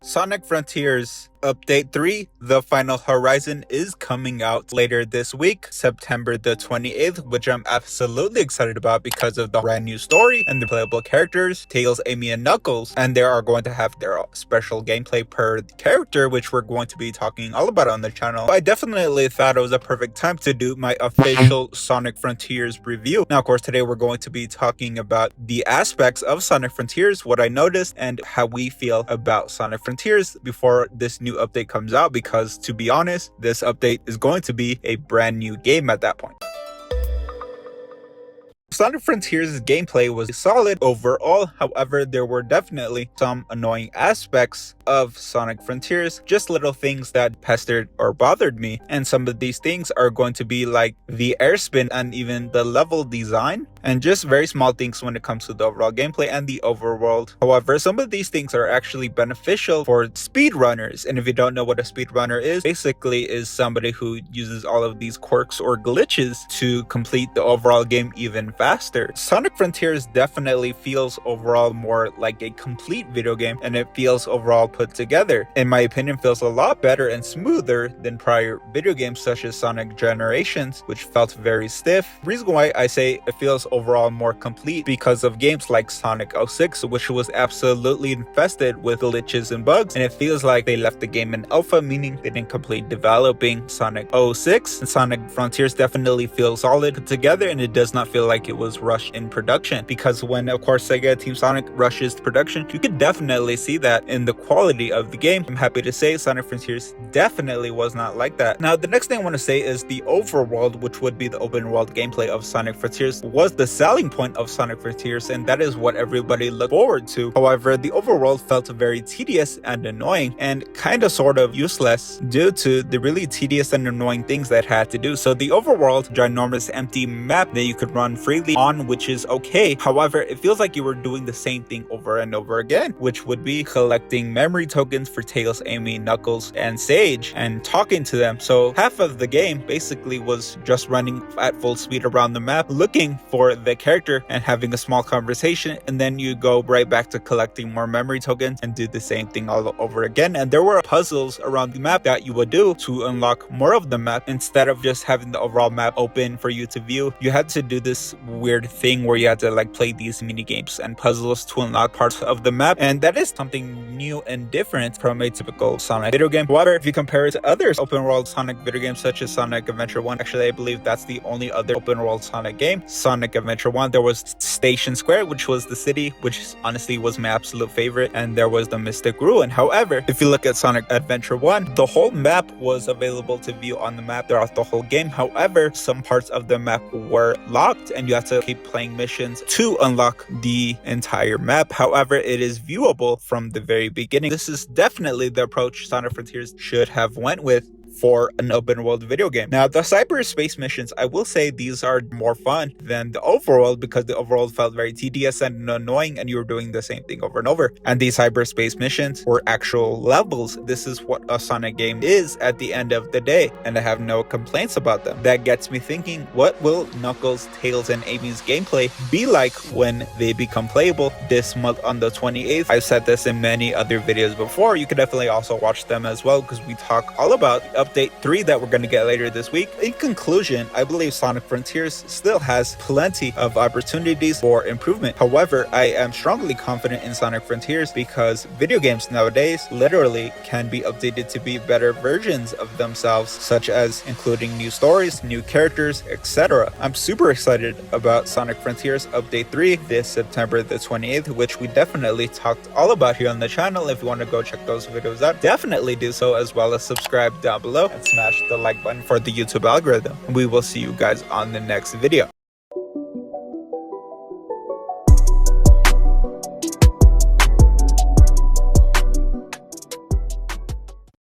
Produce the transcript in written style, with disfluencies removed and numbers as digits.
Sonic Frontiers Update 3, The Final Horizon, is coming out later this week, September the 28th, which I'm absolutely excited about because of the brand new story and the playable characters, Tails, Amy, and Knuckles, and they are going to have their special gameplay per character, which we're going to be talking all about on the channel. I definitely thought it was a perfect time to do my official Sonic Frontiers review. Now, of course, today we're going to be talking about the aspects of Sonic Frontiers, what I noticed, and how we feel about Sonic Frontiers before this new update comes out, because to be honest, this update is going to be a brand new game at that point. Sonic Frontiers' gameplay was solid overall, however, there were definitely some annoying aspects of Sonic Frontiers, just little things that pestered or bothered me, and some of these things are going to be like the airspin and even the level design, and just very small things when it comes to the overall gameplay and the overworld. However, some of these things are actually beneficial for speedrunners, and if you don't know what a speedrunner is, basically is somebody who uses all of these quirks or glitches to complete the overall game even faster. Sonic Frontiers definitely feels overall more like a complete video game, and it feels overall put together. In my opinion, feels a lot better and smoother than prior video games such as Sonic Generations, which felt very stiff. The reason why I say it feels overall more complete because of games like Sonic 06, which was absolutely infested with glitches and bugs, and it feels like they left the game in alpha, meaning they didn't complete developing Sonic 06. And Sonic Frontiers definitely feels solid put together, and it does not feel like it was rushed in production, because when of course Sega Team Sonic rushes production, you could definitely see that in the quality of the game. I'm happy to say Sonic Frontiers definitely was not like that. Now, the next thing I want to say is the overworld, which would be the open world gameplay of Sonic Frontiers, was the selling point of Sonic Frontiers, and that is what everybody looked forward to. However, the overworld felt very tedious and annoying, and kind of sort of useless due to the really tedious and annoying things that had to do. So the overworld, ginormous empty map that you could run freely on, which is okay. However, it feels like you were doing the same thing over and over again, which would be collecting memory tokens for Tails, Amy, Knuckles, and Sage, and talking to them. So half of the game basically was just running at full speed around the map, looking for the character and having a small conversation, and then you go right back to collecting more memory tokens and do the same thing all over again. And there were puzzles around the map that you would do to unlock more of the map. Instead of just having the overall map open for you to view, you had to do this weird thing where you had to like play these mini games and puzzles to unlock parts of the map, and that is something new and different from a typical Sonic video game. However, if you compare it to other open world Sonic video games such as Sonic Adventure 1, actually I believe that's the only other open world Sonic game, Sonic Adventure 1, there was Station Square, which was the city, which honestly was my absolute favorite, and there was the Mystic Ruin. However, if you look at Sonic Adventure 1, the whole map was available to view on the map throughout the whole game. However, some parts of the map were locked, and you had to keep playing missions to unlock the entire map. However, it is viewable from the very beginning. This is definitely the approach Sonic Frontiers should have went with for an open world video game. Now, the Cyberspace Missions, I will say these are more fun than the overworld, because the overworld felt very tedious and annoying, and you were doing the same thing over and over. And these Cyberspace Missions were actual levels. This is what a Sonic game is at the end of the day, and I have no complaints about them. That gets me thinking, what will Knuckles, Tails, and Amy's gameplay be like when they become playable this month on the 28th? I've said this in many other videos before. You could definitely also watch them as well, because we talk all about Update 3 that we're going to get later this week. In conclusion, I believe Sonic Frontiers still has plenty of opportunities for improvement. However, I am strongly confident in Sonic Frontiers because video games nowadays literally can be updated to be better versions of themselves, such as including new stories, new characters, etc. I'm super excited about Sonic Frontiers Update 3 this September the 28th, which we definitely talked all about here on the channel. If you want to go check those videos out, definitely do so, as well as subscribe down below and smash the like button for the YouTube algorithm. We will see you guys on the next video.